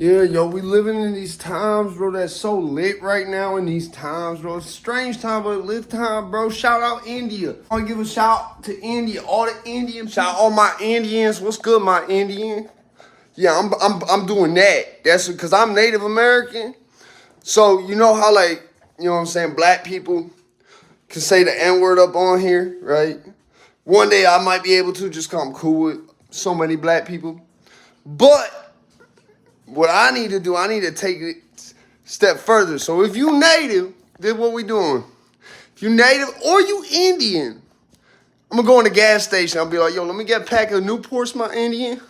Yeah, yo, we living in these times, bro, that's so lit right now in these times, bro. It's a strange time, but lit time, bro. Shout out India. I want to give a shout to India, all the Indians. Shout out all my Indians. What's good, my Indian? Yeah, I'm doing that. That's because I'm Native American. So you know how you know what I'm saying, black people can say the N-word up on here, right? One day I might be able to just come cool with so many black people. But what I need to do, I need to take it a step further. So if you native, this is what we doing. If you native or you Indian, I'm gonna go in the gas station. I'll be like, yo, let me get a pack of Newports, my Indian.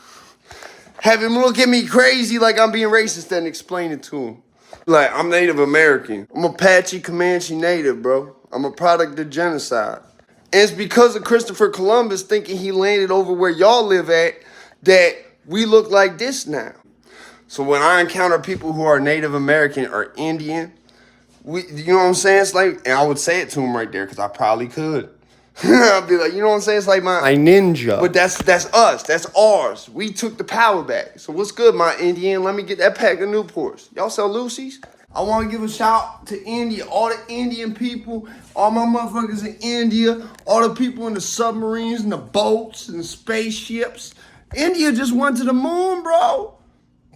Have him look at me crazy like I'm being racist and explain it to him. Like, I'm Native American. I'm Apache Comanche Native, bro. I'm a product of genocide. And it's because of Christopher Columbus thinking he landed over where y'all live at that we look like this now. So when I encounter people who are Native American or Indian, you know what I'm saying? It's like, and I would say it to them right there because I probably could. I'd be like, you know what I'm saying? It's like my ninja. But that's us. That's ours. We took the power back. So what's good, my Indian? Let me get that pack of Newports. Y'all sell Lucy's? I want to give a shout to India, all the Indian people, all my motherfuckers in India, all the people in the submarines and the boats and the spaceships. India just went to the moon, bro.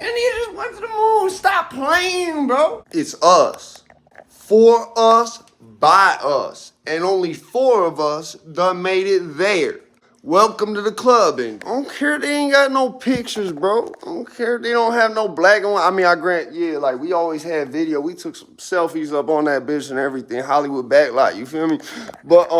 India just went to the moon. Stop playing, bro. It's us. For us, by us. And only 4 of us done made it there. Welcome to the club. And I don't care if they ain't got no pictures, bro. I don't care if they don't have no black and white. I mean, I grant, yeah, like we always had video. We took some selfies up on that bitch and everything. Hollywood backlight, you feel me? But,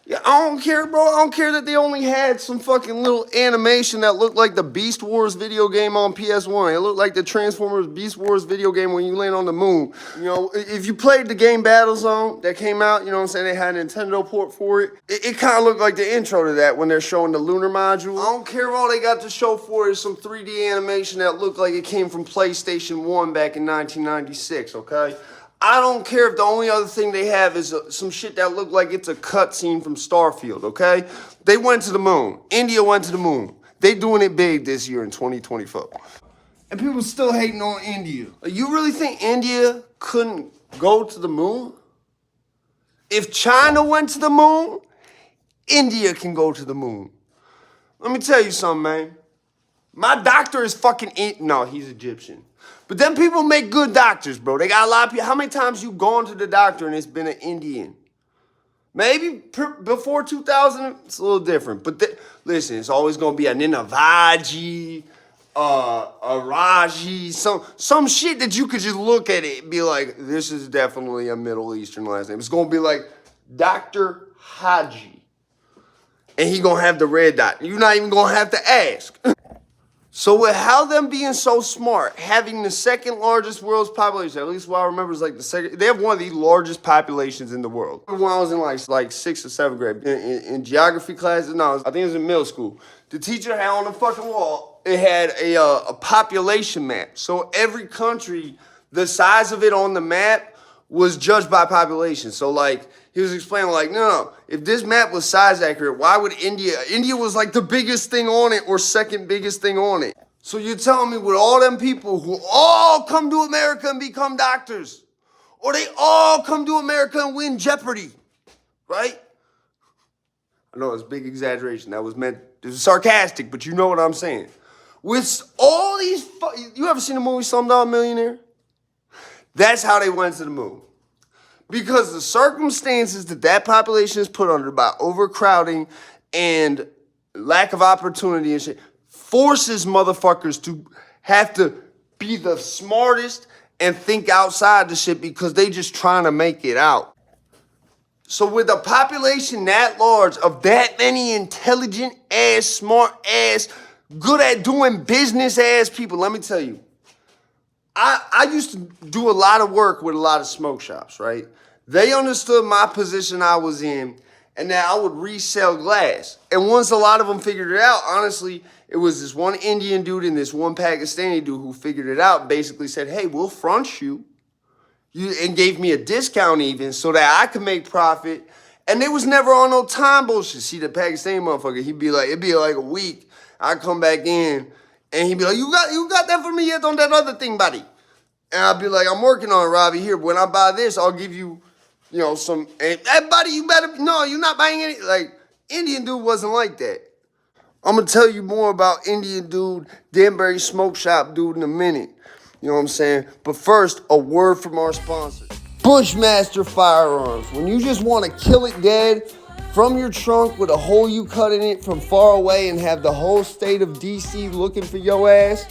yeah, I don't care, bro. I don't care that they only had some fucking little animation that looked like the Beast Wars video game on PS1. It looked like the Transformers Beast Wars video game when you land on the moon. You know, if you played the game Battlezone that came out, you know what I'm saying, they had a Nintendo port for it. It kind of looked like the intro to that when they're showing the lunar module. I don't care if all they got to show for is some 3D animation that looked like it came from PlayStation 1 back in 1996, okay? I don't care if the only other thing they have is some shit that looked like it's a cutscene from Starfield, okay? They went to the moon. India went to the moon. They doing it big this year in 2024. And people still hating on India. You really think India couldn't go to the moon? If China went to the moon, India can go to the moon. Let me tell you something, man. My doctor is no, he's Egyptian. But them people make good doctors, bro. They got a lot of people. How many times you gone to the doctor and it's been an Indian? Maybe before 2000, it's a little different. But listen, it's always going to be a Ninavaji, a Raji, some shit that you could just look at it and be like, this is definitely a Middle Eastern last name. It's going to be like Dr. Haji. And he going to have the red dot. You're not even going to have to ask. So with how them being so smart, having the second largest world's population, at least what I remember is like the second, they have one of the largest populations in the world. When I was in like 6th or 7th grade, in geography classes, no, I think it was in middle school, the teacher had on the fucking wall, it had a population map. So every country, the size of it on the map was judged by population. So like, he was explaining like, no, if this map was size accurate, why would India was like the biggest thing on it or second biggest thing on it. So you're telling me with all them people who all come to America and become doctors, or they all come to America and win Jeopardy, right? I know it's a big exaggeration. That was meant, it was sarcastic, but you know what I'm saying. With all these, you ever seen the movie Slumdog Millionaire? That's how they went to the moon. Because the circumstances that population is put under by overcrowding and lack of opportunity and shit forces motherfuckers to have to be the smartest and think outside the shit because they just trying to make it out. So with a population that large of that many intelligent ass, smart ass, good at doing business ass people, let me tell you, I used to do a lot of work with a lot of smoke shops, right? They understood my position I was in and that I would resell glass. And once a lot of them figured it out, honestly, it was this one Indian dude and this one Pakistani dude who figured it out, basically said, hey, we'll front you, and gave me a discount even so that I could make profit. And they was never on no time bullshit. See, the Pakistani motherfucker, it'd be like a week. I'd come back in And he'd be like, you got that for me yet on that other thing, buddy? And I'd be like, I'm working on it, Robbie. Here, when I buy this, I'll give you, some. And hey, buddy, you better, no, you're not buying any. Like, Indian dude wasn't like that. I'm going to tell you more about Indian dude, Danbury Smoke Shop dude in a minute. You know what I'm saying? But first, a word from our sponsors. Bushmaster Firearms. When you just want to kill it dead from your trunk with a hole you cut in it from far away and have the whole state of DC looking for your ass.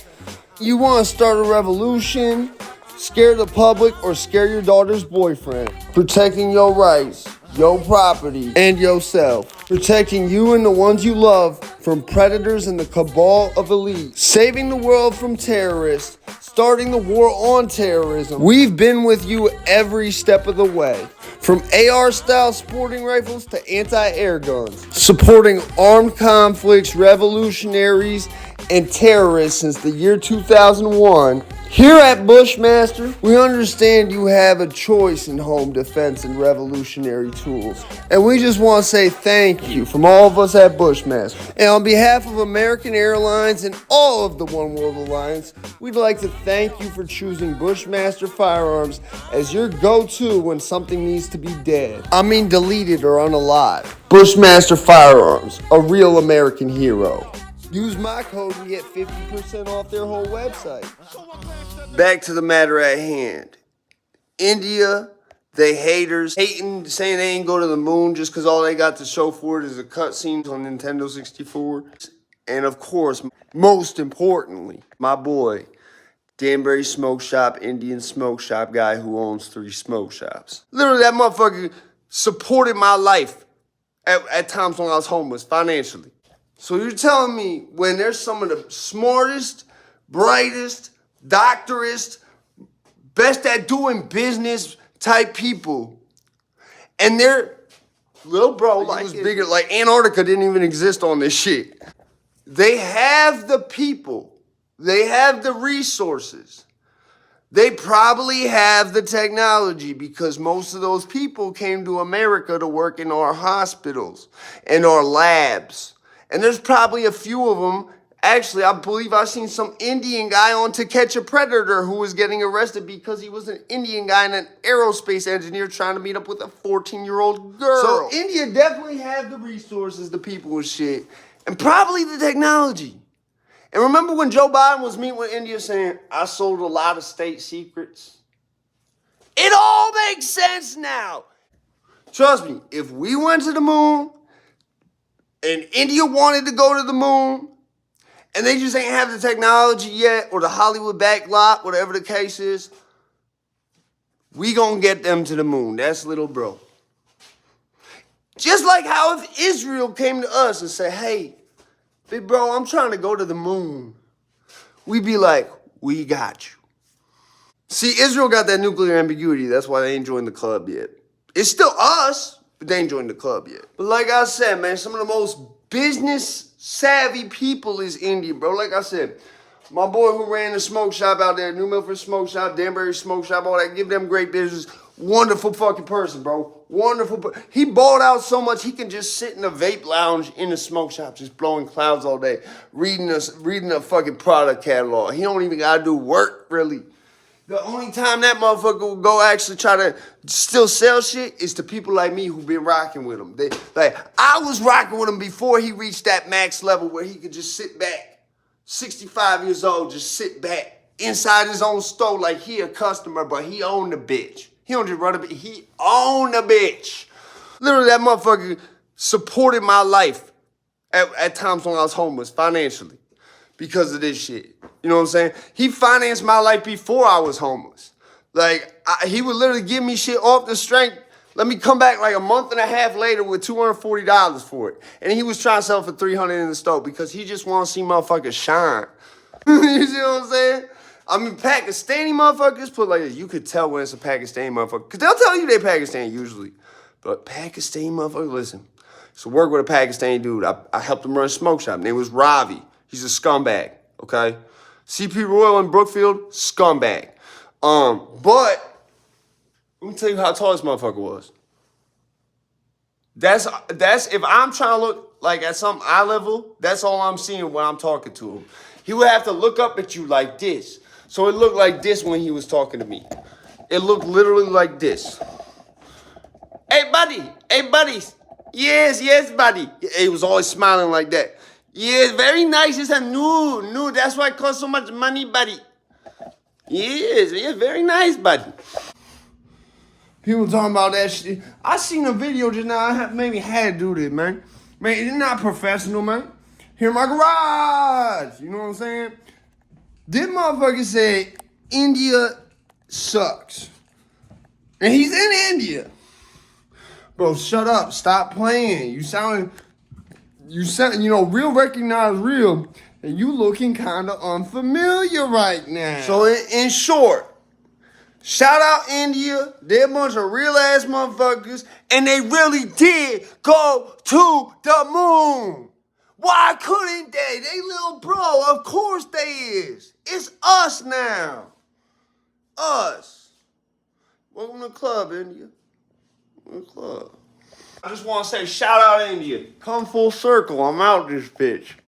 You want to start a revolution, scare the public, or scare your daughter's boyfriend. Protecting your rights, your property, and yourself. Protecting you and the ones you love from predators and the cabal of elites. Saving the world from terrorists. Starting the war on terrorism. We've been with you every step of the way. From AR-style sporting rifles to anti-air guns. Supporting armed conflicts, revolutionaries, and terrorists since the year 2001. Here at Bushmaster, we understand you have a choice in home defense and revolutionary tools. And we just want to say thank you from all of us at Bushmaster. And on behalf of American Airlines and all of the One World Alliance, we'd like to thank you for choosing Bushmaster Firearms as your go-to when something needs to be dead. I mean deleted or unalive. Bushmaster Firearms, a real American hero. Use my code and get 50% off their whole website. Back to the matter at hand. India, they haters, hating, saying they ain't go to the moon just because all they got to show for it is a cutscene on Nintendo 64. And of course, most importantly, my boy, Danbury Smoke Shop, Indian Smoke Shop guy who owns 3 smoke shops. Literally, that motherfucker supported my life at times when I was homeless financially. So you're telling me when there's some of the smartest, brightest, doctorest, best at doing business type people, and they're little bro, like it was bigger, like Antarctica didn't even exist on this shit. They have the people, they have the resources, they probably have the technology because most of those people came to America to work in our hospitals and our labs. And there's probably a few of them. Actually, I believe I've seen some Indian guy on To Catch a Predator who was getting arrested because he was an Indian guy and an aerospace engineer trying to meet up with a 14-year-old girl. So India definitely have the resources, the people and shit, and probably the technology. And remember when Joe Biden was meeting with India saying, I sold a lot of state secrets? It all makes sense now. Trust me, if we went to the moon, and India wanted to go to the moon, and they just ain't have the technology yet, or the Hollywood backlot, whatever the case is, we gonna get them to the moon. That's little bro. Just like how if Israel came to us and said, hey, big bro, I'm trying to go to the moon, we'd be like, we got you. See, Israel got that nuclear ambiguity. That's why they ain't joined the club yet. It's still us, but they ain't joined the club yet. But like I said, man, some of the most business savvy people is India, bro. Like I said, my boy who ran the smoke shop out there, New Milford Smoke Shop, Danbury Smoke Shop, all that, give them great business. Wonderful fucking person, bro. Wonderful. He balled out so much he can just sit in a vape lounge in the smoke shop, just blowing clouds all day, reading a fucking product catalog. He don't even gotta do work, really. The only time that motherfucker will go actually try to still sell shit is to people like me who've been rocking with him. I was rocking with him before he reached that max level where he could just sit back, 65 years old, just sit back inside his own store like he a customer, but he owned the bitch. He don't just run a bitch, he owned the bitch. Literally, that motherfucker supported my life at times when I was homeless financially because of this shit. You know what I'm saying? He financed my life before I was homeless. He would literally give me shit off the strength. Let me come back like a month and a half later with $240 for it. And he was trying to sell it for $300 in the store because he just want to see motherfuckers shine. You see what I'm saying? I mean, Pakistani motherfuckers put like this. You could tell when it's a Pakistani motherfucker. Because they'll tell you they Pakistani usually. But Pakistani motherfucker, listen. So work with a Pakistani dude. I helped him run a smoke shop. His name was Ravi. He's a scumbag, okay? CP Royal in Brookfield, scumbag. But let me tell you how tall this motherfucker was. That's if I'm trying to look like at some eye level, that's all I'm seeing when I'm talking to him. he would have to look up at you like this. So it looked like this when he was talking to me. It looked literally like this. Hey, buddy. Hey, buddy. Yes, yes, buddy. He was always smiling like that. Yes, very nice. It's a new. That's why it costs so much money, buddy. Yes, very nice, buddy. People talking about that shit. I seen a video just now. I maybe had to do this, man. Man, it's not professional, man. Here in my garage. You know what I'm saying? This motherfucker said India sucks. And he's in India. Bro, shut up. Stop playing. You sound, real recognize real. And you looking kind of unfamiliar right now. So in short, shout out India. They're a bunch of real ass motherfuckers. And they really did go to the moon. Why couldn't they? They little bro. Of course they is. It's us now. Us. Welcome to the club, India. Welcome to the club. I just want to say shout out India. Come full circle. I'm out this bitch.